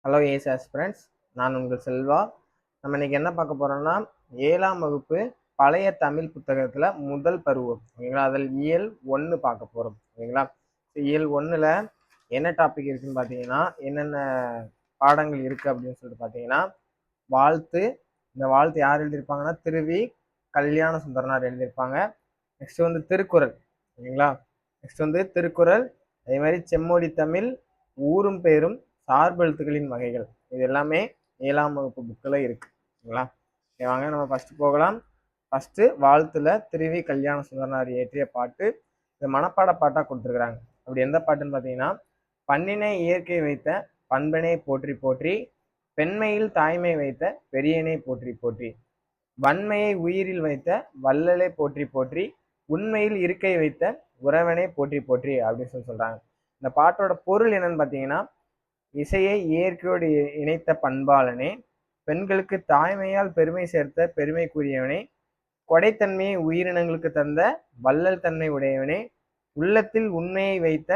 Hello ace aspirants, நான் உங்கள் செல்வா. நம்ம இன்னைக்கு என்ன பார்க்க போறோம்னா, 7ஆம் வகுப்பு பழைய தமிழ் புத்தகத்தில் முதல் பருவம், ஓகேங்களா? அதில் இயல் 1 பார்க்க போகிறோம், ஓகேங்களா? இயல் 1ல் என்ன டாபிக் இருக்குன்னு பார்த்தீங்கன்னா, என்னென்ன பாடங்கள் இருக்குது அப்படின்னு சொல்லிட்டு பார்த்தீங்கன்னா, வாழ்த்து. இந்த வாழ்த்து யார் எழுதியிருப்பாங்கன்னா, திருவி கல்யாண சுந்தரனார் எழுதியிருப்பாங்க. நெக்ஸ்ட் வந்து திருக்குறள், ஓகேங்களா? நெக்ஸ்ட் வந்து திருக்குறள், அதே மாதிரி செம்மொழி தமிழ், ஊரும் பேரும், சார்பெழுத்துக்களின் வகைகள். இது எல்லாமே 7ஆம் வகுப்பு புக்கில் இருக்கு, ஓகேங்களா? வாங்க நம்ம ஃபர்ஸ்ட் போகலாம். ஃபர்ஸ்ட் வாழ்த்துல திருவி கல்யாண சுந்தரனார் இயற்றிய பாட்டு. இது மனப்பாட பாட்டாக கொடுத்துருக்குறாங்க. அப்படி எந்த பாட்டுன்னு பார்த்தீங்கன்னா, பண்ணினை இயற்கை வைத்த பண்பனை போற்றி போற்றி, பெண்மையில் தாய்மை வைத்த பெரியனை போற்றி போற்றி, வன்மையை உயிரில் வைத்த வள்ளலை போற்றி போற்றி, உண்மையில் இருக்கை வைத்த உறவனை போற்றி போற்றி அப்படின்னு சொல்றாங்க. இந்த பாட்டோட பொருள் என்னன்னு பார்த்தீங்கன்னா, இசையை இயற்கையோடு இணைத்த பண்பாளனே, பெண்களுக்கு தாய்மையால் பெருமை சேர்த்த பெருமைக்குரியவனே, கொடைத்தன்மையை உயிரினங்களுக்கு தந்த வள்ளல் தன்மை உடையவனே, உள்ளத்தில் உண்மையை வைத்த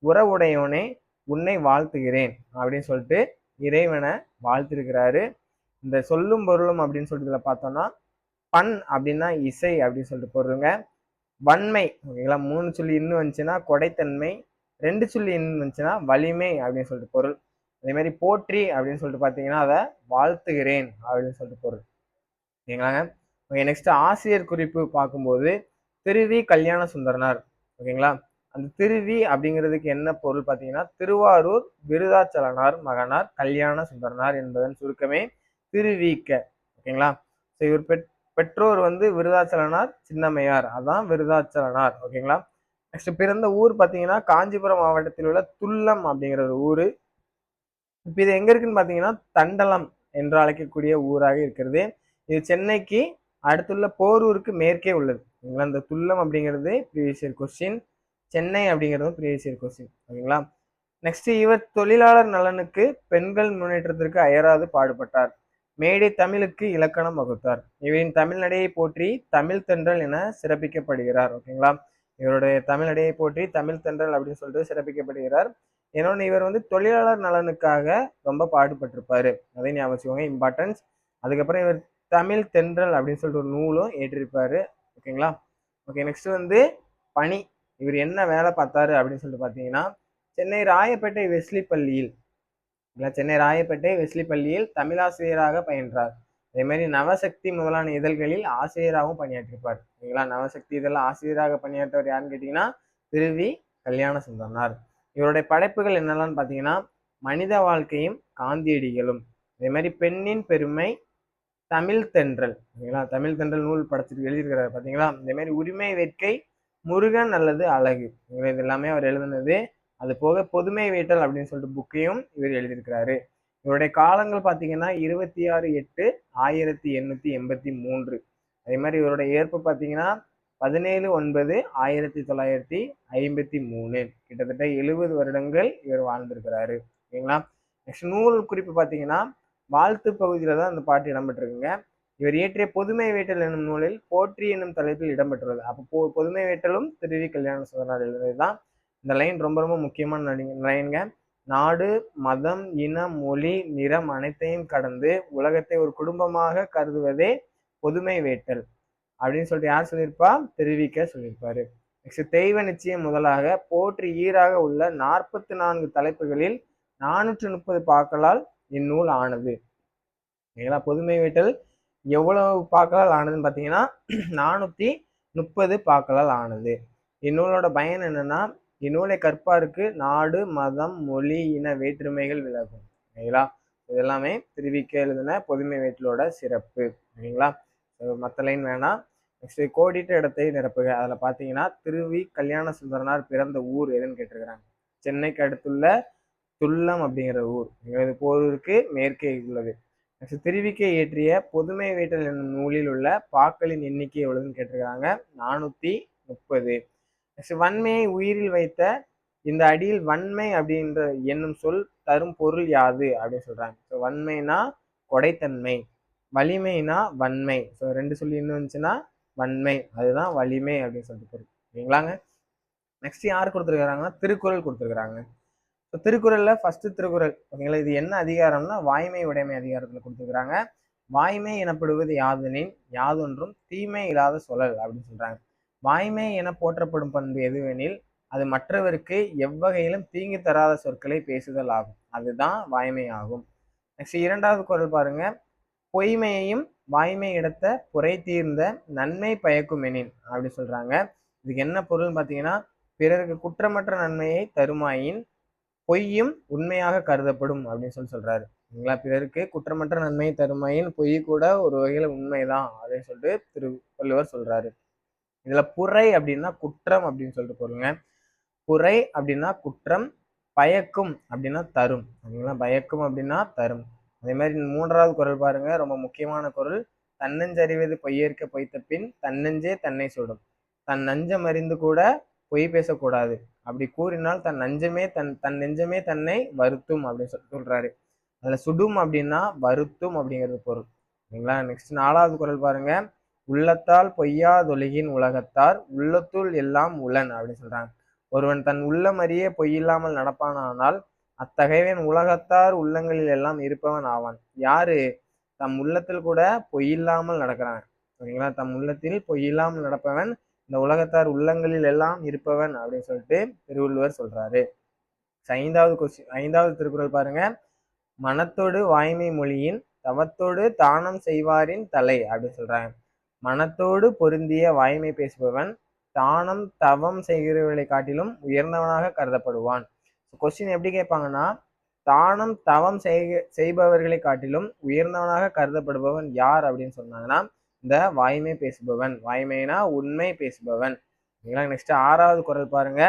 உறவுடையவனே, உன்னை வாழ்த்துகிறேன் அப்படின்னு சொல்லிட்டு இறைவனை வாழ்த்திருக்கிறாரு. இந்த சொல்லும் பொருளும் அப்படின்னு சொல்லிட்டு இதில் பார்த்தோம்னா, பண் அப்படின்னா இசை அப்படின்னு சொல்லிட்டு பொருளுங்க. வன்மை, ஓகேங்களா? 3 சொல்லி இன்னும் வந்துச்சுன்னா கொடைத்தன்மை, 2 சொல்லி இன்னும் வந்துச்சுன்னா வலிமை அப்படின்னு சொல்லிட்டு பொருள். அதே மாதிரி போற்றி அப்படின்னு சொல்லிட்டு பார்த்தீங்கன்னா அதை வாழ்த்துகிறேன் அப்படின்னு சொல்லிட்டு பொருள், ஓகேங்களாங்க? ஓகே, நெக்ஸ்ட் ஆசிரியர் குறிப்பு பார்க்கும்போது திருவி கல்யாண சுந்தரனார், ஓகேங்களா? அந்த திருவி அப்படிங்கிறதுக்கு என்ன பொருள் பார்த்தீங்கன்னா, திருவாரூர் விருதாச்சலனார் மகனார் கல்யாண சுந்தரனார் என்பதன் சுருக்கமே திருவிக்க, ஓகேங்களா? ஸோ இவர் பெற்றோர் வந்து விருதாச்சலனார் சின்னம்மையார், அதான் விருதாச்சலனார், ஓகேங்களா? நெக்ஸ்ட் பிறந்த ஊர் பார்த்தீங்கன்னா காஞ்சிபுரம் மாவட்டத்தில் உள்ள துல்லம் அப்படிங்கிற ஒரு ஊர். இப்போ இது எங்க இருக்குன்னு பார்த்தீங்கன்னா, தண்டலம் என்று அழைக்கக்கூடிய ஊராக இருக்கிறது. இது சென்னைக்கு அடுத்துள்ள போரூருக்கு மேற்கே உள்ளது, ஓகேங்களா? இந்த துல்லம் அப்படிங்கிறது ப்ரீவியஸ் இயர் கொஸ்டின், சென்னை அப்படிங்கிறதும் ப்ரீவியஸ் இயர் கொஸ்டின், ஓகேங்களா? நெக்ஸ்ட் இவர் தொழிலாளர் நலனுக்கு பெண்கள் முன்னேற்றத்திற்கு அயராது பாடுபட்டார். மேடை தமிழுக்கு இலக்கணம் வகுத்தார். இவரின் தமிழ் நடையை போற்றி தமிழ் தென்றல் என சிறப்பிக்கப்படுகிறார், ஓகேங்களா? இவருடைய தமிழ் நடையை போற்றி தமிழ் தென்றல் அப்படின்னு சொல்லிட்டு சிறப்பிக்கப்படுகிறார். இன்னொன்று, இவர் வந்து தொழிலாளர் நலனுக்காக ரொம்ப பாடுபட்டிருப்பாரு, அதை ஞாபகம் வச்சுக்கோங்க, இம்பார்ட்டன்ஸ். அதுக்கப்புறம் இவர் தமிழ் தென்றல் அப்படின்னு சொல்லிட்டு ஒரு நூலும் ஏற்றிருப்பாரு, ஓகேங்களா? ஓகே, நெக்ஸ்ட் வந்து பணி. இவர் என்ன வேலை பார்த்தாரு அப்படின்னு சொல்லிட்டு பார்த்தீங்கன்னா, சென்னை ராயப்பேட்டை வெஸ்லி பள்ளியில், சென்னை ராயப்பேட்டை வெஸ்லி பள்ளியில் தமிழாசிரியராக பயின்றார். அதே மாதிரி நவசக்தி முதலான இதழ்களில் ஆசிரியராகவும் பணியாற்றிருப்பார், ஓகேங்களா? நவசக்தி இதழில் ஆசிரியராக பணியாற்றவர் யாருன்னு கேட்டீங்கன்னா, திருவி கல்யாண சுந்தரனார். இவருடைய படைப்புகள் என்னெல்லாம் பார்த்தீங்கன்னா, மனித வாழ்க்கையும் காந்தியடிகளும், அதே மாதிரி பெண்ணின் பெருமை, தமிழ் தென்றல், ஓகேங்களா? தமிழ் தென்றல் நூல் படைச்சிட்டு எழுதியிருக்கிறார் பார்த்தீங்களா? இதே மாதிரி உரிமை வேட்கை, முருகன் அல்லது அழகு, இது எல்லாமே அவர் எழுதுனது. அது போக பொதுமை வேட்டல் அப்படின்னு சொல்லிட்டு புக்கையும் இவர் எழுதியிருக்கிறாரு. இவருடைய காலங்கள் பார்த்தீங்கன்னா 26/8/1883. அதே மாதிரி இவருடைய ஏற்பு பார்த்தீங்கன்னா 17/9/1953. கிட்டத்தட்ட 70 வருடங்கள் இவர் வாழ்ந்திருக்கிறாரு, ஓகேங்களா? நெக்ஸ்ட் நூல் குறிப்பு பார்த்தீங்கன்னா, வாழ்த்து பகுதியில் தான் இந்த பாட்டு இடம்பெற்றிருக்குங்க. இவர் இயற்றிய பொதுமை வேட்டல் என்னும் நூலில் போற்றி என்னும் தலைப்பில் இடம்பெற்றுள்ளது. அப்போ பொதுமை வேட்டலும் திருவி கல்யாண சுந்தரனார் எழுதுனது தான். இந்த லைன் ரொம்ப ரொம்ப முக்கியமான லைனுங்க. நாடு, மதம், இனம், மொழி, நிறம் அனைத்தையும் கடந்து உலகத்தை ஒரு குடும்பமாக கருதுவதே பொதுமை வேட்டல் அப்படின்னு சொல்லிட்டு யார் சொல்லியிருப்பா? திருவிக்க சொல்லியிருப்பாரு. நெக்ஸ்ட் தெய்வ நிச்சயம் முதலாக போற்றி ஈராக உள்ள 44 தலைப்புகளில் 430 பாக்களால் இந்நூல் ஆனது, ஓகேங்களா? பொதுமை வேட்டல் எவ்வளவு பாக்களால் ஆனதுன்னு பார்த்தீங்கன்னா 430 பாக்களால் ஆனது. இந்நூலோட பயன் என்னன்னா, இந்நூலை கற்பாருக்கு நாடு, மதம், மொழி, இன வேற்றுமைகள் விலகும், ஓகேங்களா? இதெல்லாமே திருவிக்க எழுதின பொதுமை வேட்டலோட சிறப்பு, ஓகேங்களா? மற்ற லைன் வேணாம். நெக்ஸ்ட் கோடிட்ட இடத்தை நிரப்புக. அதில் பார்த்தீங்கன்னா, திருவி கல்யாண சுந்தரனார் பிறந்த ஊர் எதுன்னு கேட்டிருக்கிறாங்க. சென்னைக்கு அடுத்துள்ள துல்லம் அப்படிங்கிற ஊர், இது போரூருக்கு மேற்கே உள்ளது. நெக்ஸ்ட் திருவிக்கை இயற்றிய பொதுமை வேட்டல் என்னும் நூலில் உள்ள பாக்களின் எண்ணிக்கை எவ்வளவுன்னு கேட்டிருக்கிறாங்க. 430. நெக்ஸ்ட் வன்மையை உயிரில் வைத்த, இந்த அடியில் வன்மை அப்படின்ற என்னும் சொல் தரும் பொருள் யாது அப்படின்னு சொல்றாங்க. ஸோ வன்மைனா கொடைத்தன்மை, வலிமைனா வன்மை. ஸோ 2 சொல்லி இன்னும் வந்துச்சுன்னா வன்மை, அதுதான் வலிமை அப்படின்னு சொல்லிட்டு பொருள், ஓகேங்களாங்க? நெக்ஸ்ட் யார் கொடுத்துருக்காங்கன்னா, திருக்குறள் கொடுத்துருக்குறாங்க. திருக்குறள்ல ஃபர்ஸ்ட் திருக்குறள் ஓகேங்களா, இது என்ன அதிகாரம்னா வாய்மை உடைமை அதிகாரத்துல கொடுத்துருக்காங்க. வாய்மை எனப்படுவது யாதெனின் யாதொன்றும் தீமை இல்லாத சொல்லல் அப்படின்னு சொல்றாங்க. வாய்மை என போற்றப்படும் பண்பு எதுவெனில் அது மற்றவருக்கு எவ்வகையிலும் தீங்கு தராத சொற்களை பேசுதல் ஆகும். அதுதான் வாய்மை ஆகும். நெக்ஸ்ட் இரண்டாவது குறள் பாருங்க. பொய்மையையும் வாய்மை இடத்த புரை தீர்ந்த நன்மை பயக்கும் எனின் அப்படி சொல்றாங்க. இதுக்கு என்ன பொருள்னு பார்த்தீங்கன்னா, பிறருக்கு குற்றமற்ற நன்மையை தருமாயின் பொய்யும் உண்மையாக கருதப்படும் அப்படின்னு சொல்றாரு. சரிங்களா, பிறருக்கு குற்றமற்ற நன்மையை தருமாயின் பொய் கூட ஒரு வகையில உண்மைதான் அப்படின்னு சொல்லிட்டு திருவள்ளுவர் சொல்றாரு. இதுல புரை அப்படின்னா குற்றம் அப்படின்னு சொல்லிட்டு பொருளுங்க. புரை அப்படின்னா குற்றம், பயக்கும் அப்படின்னா தரும். ஓகேங்களா, பயக்கும் அப்படின்னா தரும். அதே மாதிரி மூன்றாவது குறள் பாருங்க, ரொம்ப முக்கியமான குறள். தன்னஞ்சறிவது பொய்யேற்க பொய்த்த பின் தன்னஞ்சே தன்னை சுடும். தன் நஞ்சம் அறிந்து கூட பொய் பேசக்கூடாது. அப்படி கூறினால் தன் நெஞ்சமே தன்னை வருத்தும் அப்படின்னு சொல்றாரு. அதுல சுடும் அப்படின்னா வருத்தும் அப்படிங்கிறது பொருள். சரிங்களா, நெக்ஸ்ட் நாலாவது குறள் பாருங்க. உள்ளத்தால் பொய்யாதொழுகின் உலகத்தார் உள்ளத்துள் எல்லாம் உளன் அப்படின்னு சொல்றாங்க. ஒருவன் தன் உள்ளம் அறிய பொய்யில்லாமல் நடப்பானால் அத்தகையவன் உலகத்தார் உள்ளங்களில் எல்லாம் இருப்பவன் ஆவான். யாரு தம் உள்ளத்தில் கூட பொய்யில்லாமல் நடக்கிறான். ஓகேங்களா, தம் உள்ளத்தில் பொய்யில்லாமல் நடப்பவன் இந்த உலகத்தார் உள்ளங்களில் எல்லாம் இருப்பவன் அப்படின்னு சொல்லிட்டு திருவள்ளுவர் சொல்றாரு. ஐந்தாவது திருக்குறள் பாருங்க. மனத்தோடு வாய்மை மொழியின் தவத்தோடு தானம் செய்வாரின் தலை அப்படின்னு சொல்றாங்க. மனத்தோடு பொருந்திய வாய்மை பேசுபவன் தானம் தவம் செய்கிறவர்களை காட்டிலும் உயர்ந்தவனாக கருதப்படுவான். கொஸ்டின் எப்படி கேட்பாங்கன்னா, தானம் தவம் செய்பவர்களை காட்டிலும் உயர்ந்தவனாக கருதப்படுபவன் யார் அப்படின்னு சொன்னாங்கன்னா இந்த வாய்மை பேசுபவன். வாய்மைனா உண்மை பேசுபவன். நெக்ஸ்ட் ஆறாவது குறள் பாருங்க.